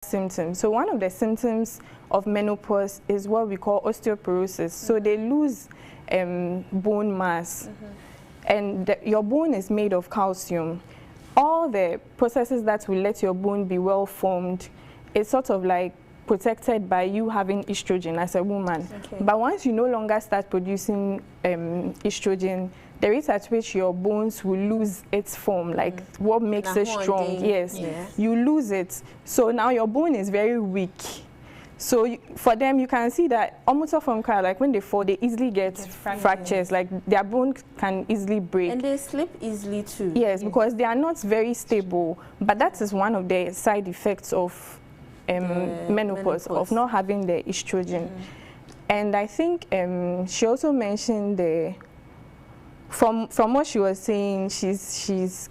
symptoms. So one of the symptoms of menopause is what we call osteoporosis. So they lose bone mass, and your bone is made of calcium. All the processes that will let your bone be well formed, it's sort of like protected by you having estrogen as a woman. But once you no longer start producing estrogen, the rate at which your bones will lose its form, like what makes it strong, you lose it. So now your bone is very weak. So for them, you can see that almost from car, like when they fall, they easily get fractures. Like their bone can easily break. And they slip easily too. Yes, because they are not very stable. But that is one of the side effects of menopause, of not having the estrogen. And I think she also mentioned from what she was saying, she has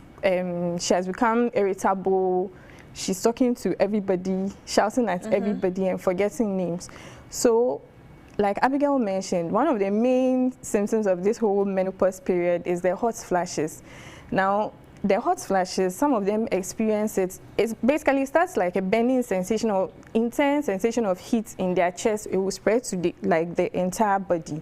become irritable. She's talking to everybody, shouting at everybody and forgetting names. So, like Abigail mentioned, one of the main symptoms of this whole menopause period is the hot flashes. Now, the hot flashes, some of them experience it. It basically starts like a burning sensation or intense sensation of heat in their chest. It will spread to the entire body.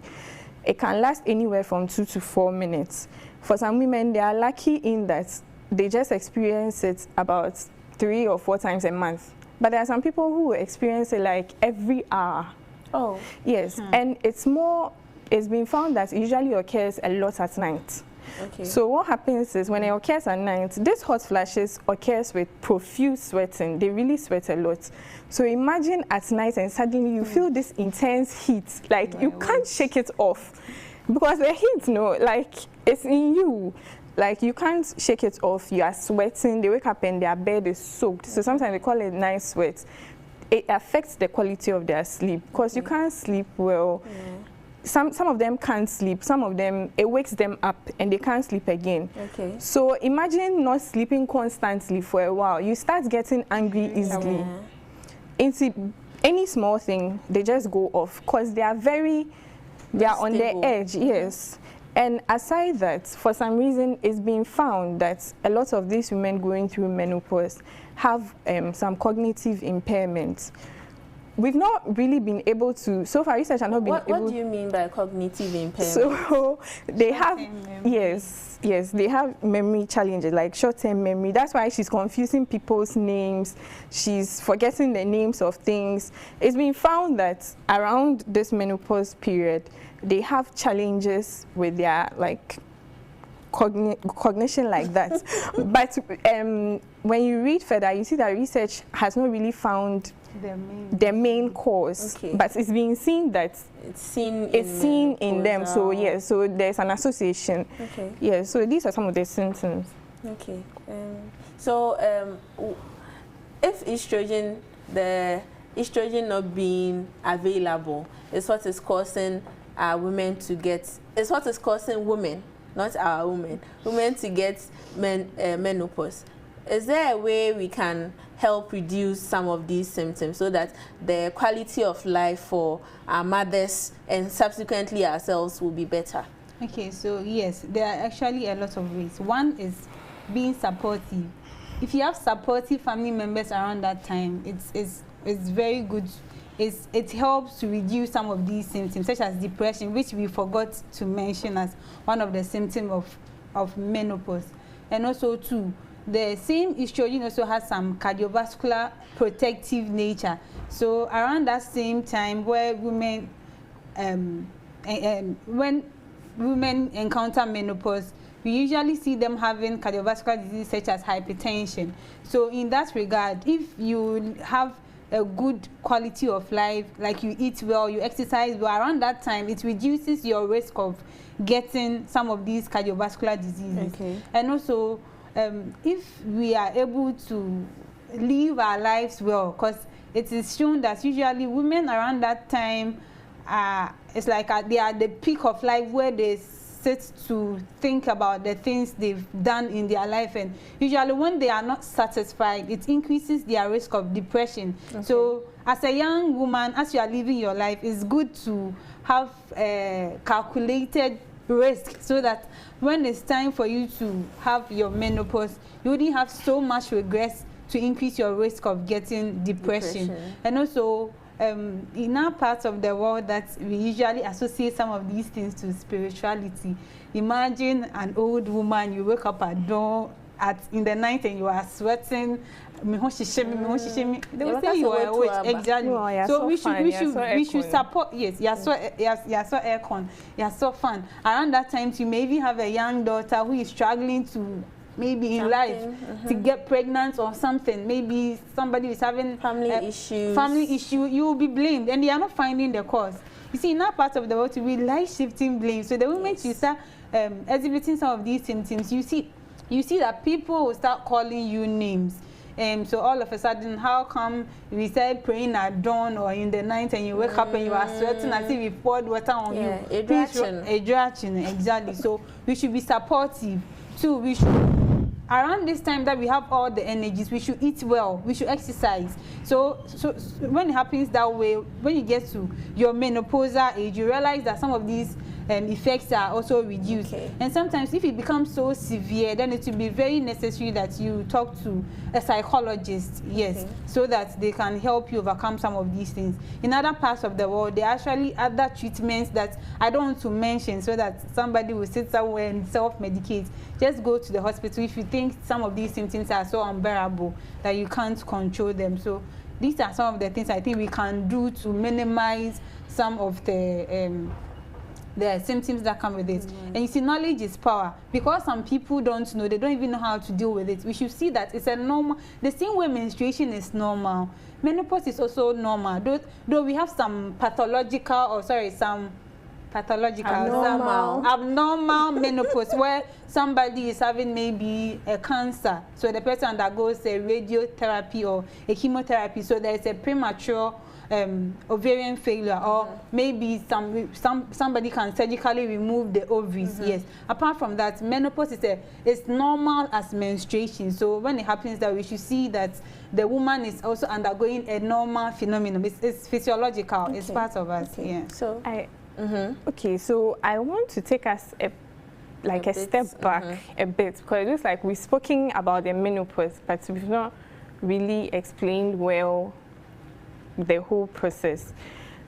It can last anywhere from 2 to 4 minutes. For some women, they are lucky in that they just experience it about 3 or 4 times a month. But there are some people who experience it like every hour. Oh. Yes, and it's been found that it usually occurs a lot at night. Okay. So what happens is when it occurs at night, this hot flashes occurs with profuse sweating. They really sweat a lot. So imagine at night and suddenly you feel this intense heat, like you can't shake it off. Because the heat, like it's in you. Like you can't shake it off, you are sweating, they wake up and their bed is soaked. So sometimes they call it night sweat. It affects the quality of their sleep because you can't sleep well. Some of them can't sleep, some of them, it wakes them up and they can't sleep again. Okay. So imagine not sleeping constantly for a while. You start getting angry easily. Into any small thing, they just go off because they are on the edge, yes. And aside that, for some reason, it's been found that a lot of these women going through menopause have some cognitive impairments. We've not really been able to, so far research has not been able. What do you mean by cognitive impairment? So they have, yes, they have memory challenges, like short-term memory. That's why she's confusing people's names. She's forgetting the names of things. It's been found that around this menopause period, they have challenges with their cognition like that. But when you read further, you see that research has not really found the main cause, but it's been seen that it's seen in them. So yes, so there's an association. Okay. Yeah. So these are some of the symptoms. Okay. So if the estrogen not being available is what is causing women to get. It's what is causing women, not our women to get menopause. Is there a way we can help reduce some of these symptoms so that the quality of life for our mothers and subsequently ourselves will be better? Okay, so yes, there are actually a lot of ways. One is being supportive. If you have supportive family members around that time, it's very good. It helps to reduce some of these symptoms, such as depression, which we forgot to mention as one of the symptoms of menopause. And also too, the same estrogen also has some cardiovascular protective nature. So around that same time where women, when women encounter menopause, we usually see them having cardiovascular disease such as hypertension. So in that regard, if you have a good quality of life, like you eat well, you exercise well, around that time it reduces your risk of getting some of these cardiovascular diseases. Okay. And also if we are able to live our lives well, because it is shown that usually women around that time it's like they are at the peak of life where they sit to think about the things they've done in their life, and usually when they are not satisfied, it increases their risk of depression. Okay. So as a young woman, as you are living your life, it's good to have a calculated risk so that when it's time for you to have your menopause, you wouldn't have so much regrets to increase your risk of getting depression. And also, in our parts of the world that we usually associate some of these things to spirituality, imagine an old woman, you wake up at dawn in the night and you are sweating. They will say you are a witch. Exactly. No, so we should support. Yes, you're so aircon. You're so fun. Around that time, you may even have a young daughter who is struggling to maybe in life to get pregnant or something. Maybe somebody is having family issue. You will be blamed, and they are not finding the cause. You see, in that part of the world, we like shifting blame. So the moment you start exhibiting some of these symptoms, you see that people will start calling you names. So all of a sudden, how come we start praying at dawn or in the night and you wake up and you are sweating as if we poured water on you? A direction, exactly. So we should be supportive. Too, we should, around this time that we have all the energies, we should eat well, we should exercise. So when it happens that way, when you get to your menopausal age, you realize that some of these effects are also reduced. And sometimes if it becomes so severe, then it will be very necessary that you talk to a psychologist, so that they can help you overcome some of these things. In other parts of the world, there are actually other treatments that I don't want to mention so that somebody will sit somewhere and self-medicate. Just go to the hospital if you think some of these symptoms are so unbearable that you can't control them. So these are some of the things I think we can do to minimize some of the symptoms that come with it. And you see, knowledge is power. Because some people don't know, they don't even know how to deal with it. We should see that it's a normal, the same way menstruation is normal, menopause is also normal. Though we have some abnormal menopause where somebody is having maybe a cancer, so the person undergoes a radiotherapy or a chemotherapy, so there is a premature ovarian failure, or maybe somebody can surgically remove the ovaries. Apart from that, menopause is normal as menstruation. So when it happens, that we should see that the woman is also undergoing a normal phenomenon. It's physiological. It's part of us. So so I want to take us a step back a bit, because it looks like we've spoken about the menopause, but we've not really explained well the whole process.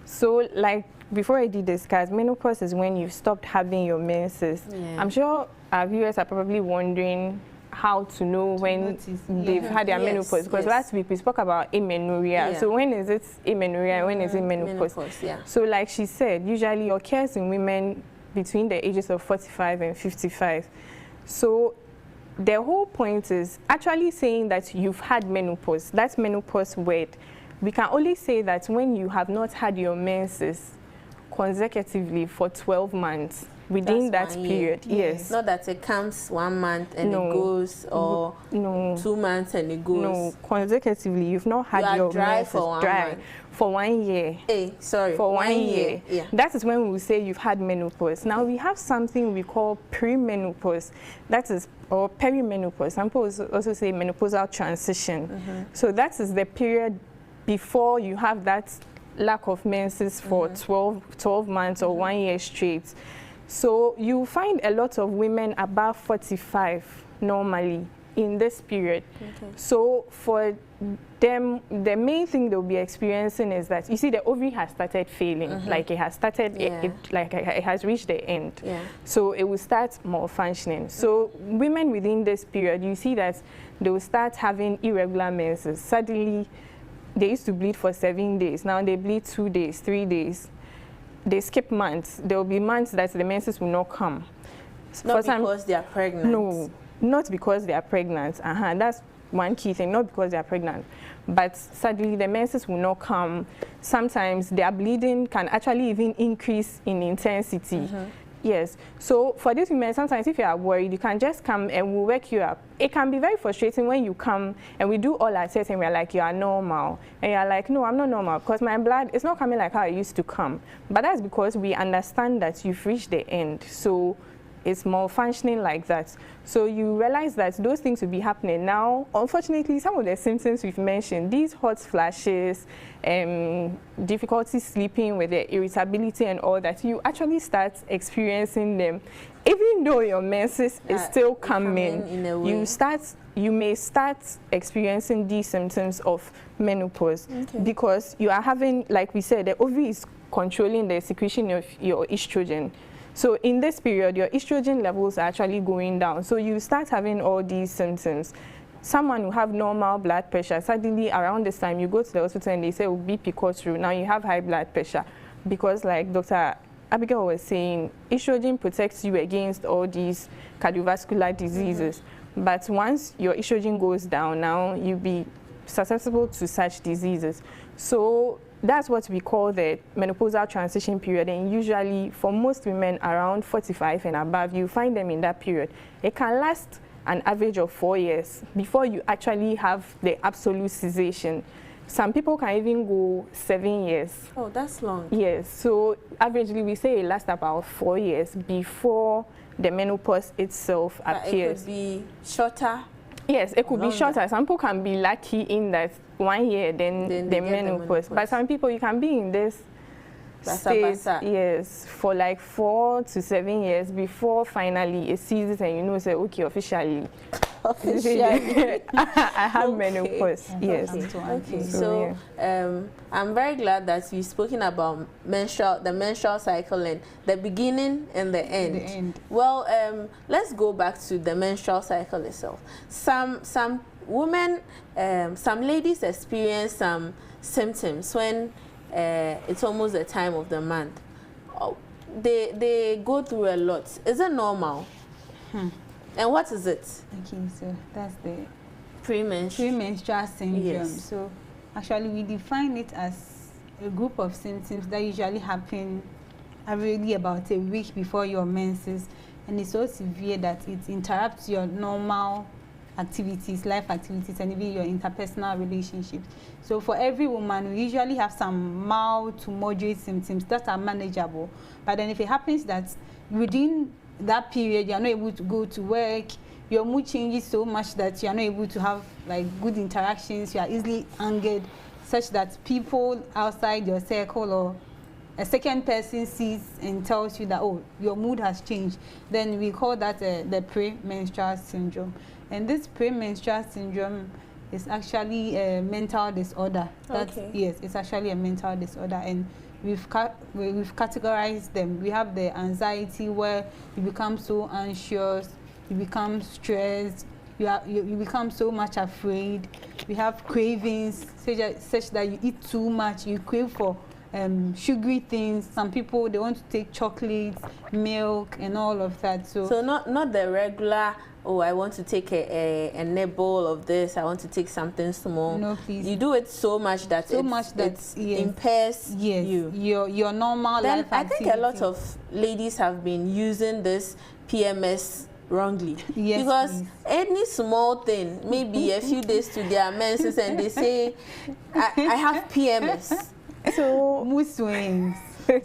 So like before I did discuss, menopause is when you've stopped having your menses. I'm sure our viewers are probably wondering how to know when they've had their menopause, because last week we spoke about amenorrhea. So when is it amenorrhea, when is it menopause? So like she said, usually it occurs in women between the ages of 45 and 55. So the whole point is actually saying that you've had menopause. That's menopause word. We can only say that when you have not had your menses consecutively for 12 months, within that period, Not that it comes 1 month and it goes, or 2 months and it goes. No, consecutively, you've not had your menses for 1 year. For 1 year. That is when we will say you've had menopause. Now we have something we call premenopause, that is, or perimenopause. Some people also say menopausal transition. So that is the period before you have that lack of menses for 12 months or 1 year straight. So you find a lot of women above 45 normally in this period. So for them, the main thing they'll be experiencing is that, you see, the ovary has started failing, like it has started, it has reached the end. So it will start malfunctioning. So women within this period, you see that they will start having irregular menses. Suddenly, they used to bleed for 7 days. Now they bleed 2 days, 3 days. They skip months. There will be months that the menses will not come. Not because they are pregnant. No, not because they are pregnant. That's one key thing, not because they are pregnant. But suddenly the menses will not come. Sometimes their bleeding can actually even increase in intensity. Yes. So for these women, sometimes if you are worried, you can just come and we'll wake you up. It can be very frustrating when you come and we do all our tests and we're like, you are normal. And you're like, no, I'm not normal, because my blood is not coming like how it used to come. But that's because we understand that you've reached the end. So is malfunctioning like that. So you realize that those things will be happening. Now, unfortunately, some of the symptoms we've mentioned, these hot flashes, difficulty sleeping with the irritability and all that, you actually start experiencing them. Even though your menses is still coming, you may start experiencing these symptoms of menopause because you are having, like we said, the ovary is controlling the secretion of your estrogen. So in this period, your estrogen levels are actually going down. So you start having all these symptoms. Someone who have normal blood pressure, suddenly around this time, you go to the hospital and they say, oh, BP goes through. Now you have high blood pressure. Because like Dr. Abigail was saying, estrogen protects you against all these cardiovascular diseases. But once your estrogen goes down, now you'll be susceptible to such diseases. So that's what we call the menopausal transition period, and usually for most women around 45 and above, you find them in that period. It can last an average of 4 years before you actually have the absolute cessation. Some people can even go 7 years. Oh, that's long. Yes, so averagely we say it lasts about 4 years before the menopause itself appears. It could be shorter. Yes, it could be shorter. Some people can be lucky in that 1 year, then the menopause. But some people, you can be in this state, yes, for like 4 to 7 years before finally it ceases and you know, say, okay, officially. I have menopause. Yes. Okay. So I'm very glad that you've spoken about the menstrual cycle and the beginning and the end. Well, let's go back to the menstrual cycle itself. Some women, some ladies experience some symptoms when it's almost the time of the month. They go through a lot. Is it normal? And what is it? Okay, so that's the premenstrual syndrome. Yes. So actually we define it as a group of symptoms that usually happen really about a week before your menses, and it's so severe that it interrupts your normal activities, life activities, and even your interpersonal relationships. So for every woman, we usually have some mild to moderate symptoms that are manageable. But then if it happens that within that period you are not able to go to work, your mood changes so much that you are not able to have like good interactions, you are easily angered, such that people outside your circle or a second person sees and tells you that, oh, your mood has changed, then we call that the premenstrual syndrome. And this premenstrual syndrome is actually a mental disorder. Yes, it's actually a mental disorder, and we've categorized them. We have the anxiety, where you become so anxious, you become stressed, you become so much afraid. We have cravings, such that you eat too much, you crave for sugary things. Some people, they want to take chocolates, milk, and all of that. So not the regular, oh, I want to take a nibble of this, I want to take something small. No, please. You do it so much that it impairs your normal life. I think a lot of ladies have been using this PMS wrongly. Yes, because please. Any small thing, maybe a few days to their menses, and they say, I have PMS. So mood swings.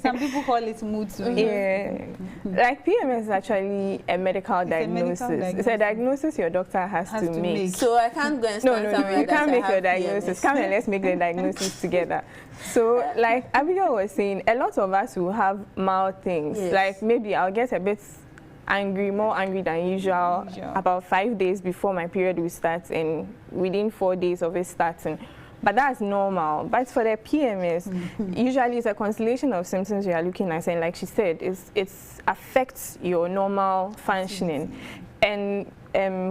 Some people call it mood swings. Yeah, like PMS is actually a medical diagnosis. It's a diagnosis your doctor has to make. So I can't go and stand somewhere. You can't make your diagnosis. Come and let's make the diagnosis together. So, like Abigail was saying, a lot of us will have mild things. Yes. Like maybe I'll get a bit angry, more angry than usual, about 5 days before my period will start, and within 4 days of it starting. But that's normal. But for the PMS, usually it's a constellation of symptoms we are looking at, and like she said, it affects your normal functioning. And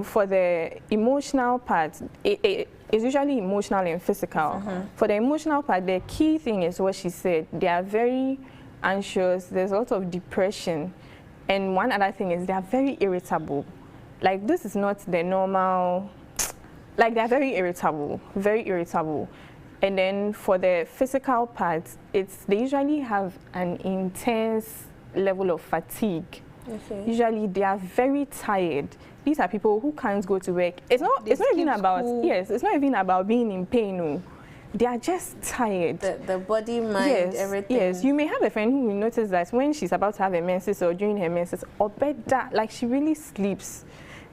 for the emotional part, it's usually emotional and physical. For the emotional part, the key thing is what she said. They are very anxious. There's a lot of depression. And one other thing is they are very irritable. Like, this is not the normal... Like, they're very irritable. And then for the physical part, they usually have an intense level of fatigue. Usually they are very tired. These are people who can't go to work. It's not even about it's not even about being in pain. No. they are just tired. The body, mind, yes, everything. Yes, you may have a friend who will notice that when she's about to have a menses or during her menses, or better, like she really sleeps.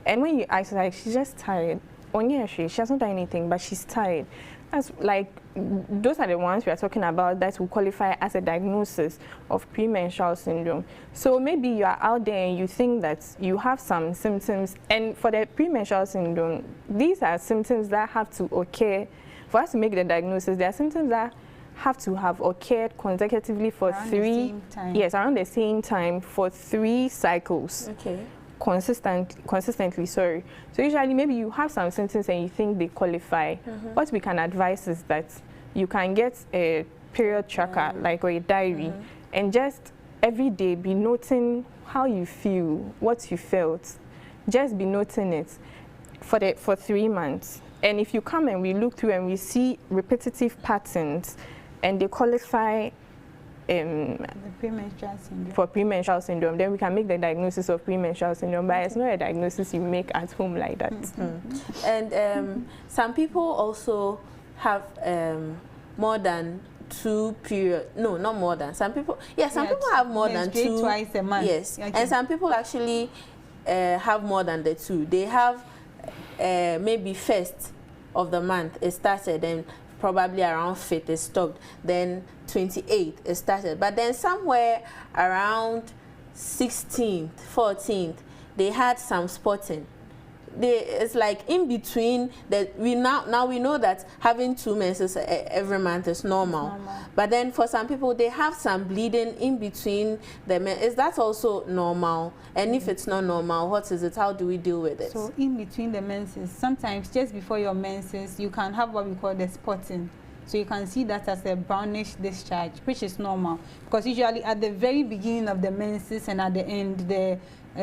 And when you ask, like, she's just tired. On your she hasn't done anything, but she's tired. That's like, those are the ones we are talking about that will qualify as a diagnosis of premenstrual syndrome. So maybe you are out there and you think that you have some symptoms, and for the premenstrual syndrome, these are symptoms that have to occur for us to make the diagnosis. There are symptoms that have to have occurred consecutively for around the same time for 3 cycles. Okay. Consistently, sorry. So usually maybe you have some symptoms and you think they qualify. What we can advise is that you can get a period tracker, like, or a diary, and just every day be noting how you feel, what you felt. Just be noting it for 3 months. And if you come and we look through and we see repetitive patterns and they qualify for premenstrual syndrome, then we can make the diagnosis of premenstrual syndrome, but it's not a diagnosis you make at home like that. And some people also have more than 2 periods. No, not more than. Some people have more than 2 twice a month. Yes, okay. And some people actually have more than the 2. They have maybe 1st of the month it started, and probably around 5th it stopped, then 28th it started, but then somewhere around 16th, 14th they had some spotting. It's like in between that now we know that having 2 menses every month is normal. But then for some people they have some bleeding in between the menses. Is that also normal? And if it's not normal, what is it? How do we deal with it? So in between the menses, sometimes just before your menses, you can have what we call the spotting. So you can see that as a brownish discharge, which is normal, because usually at the very beginning of the menses and at the end, the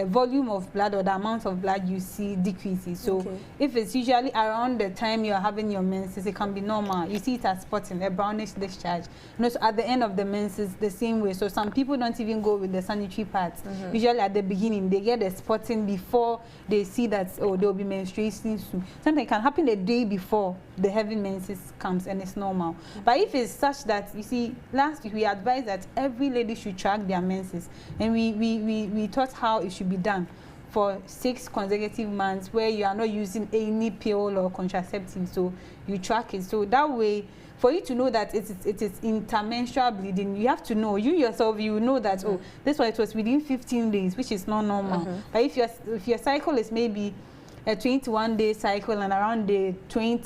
volume of blood or the amount of blood you see decreases. So if it's usually around the time you're having your menses, it can be normal. You see it as spotting, a brownish discharge. And also at the end of the menses, the same way. So some people don't even go with the sanitary pads. Usually at the beginning, they get the spotting before they see that, oh, they'll be menstruating soon. Something can happen the day before the heavy menses comes, and it's normal. But if it's such that, you see, last week we advised that every lady should track their menses, and we taught how it should be done for 6 consecutive months, where you are not using any pill or contraceptive, so you track it. So that way, for you to know that it is intermenstrual bleeding, you have to know, you yourself, you know that, oh, this one, it was within 15 days, which is not normal. But if your cycle is maybe a 21-day cycle and around day 20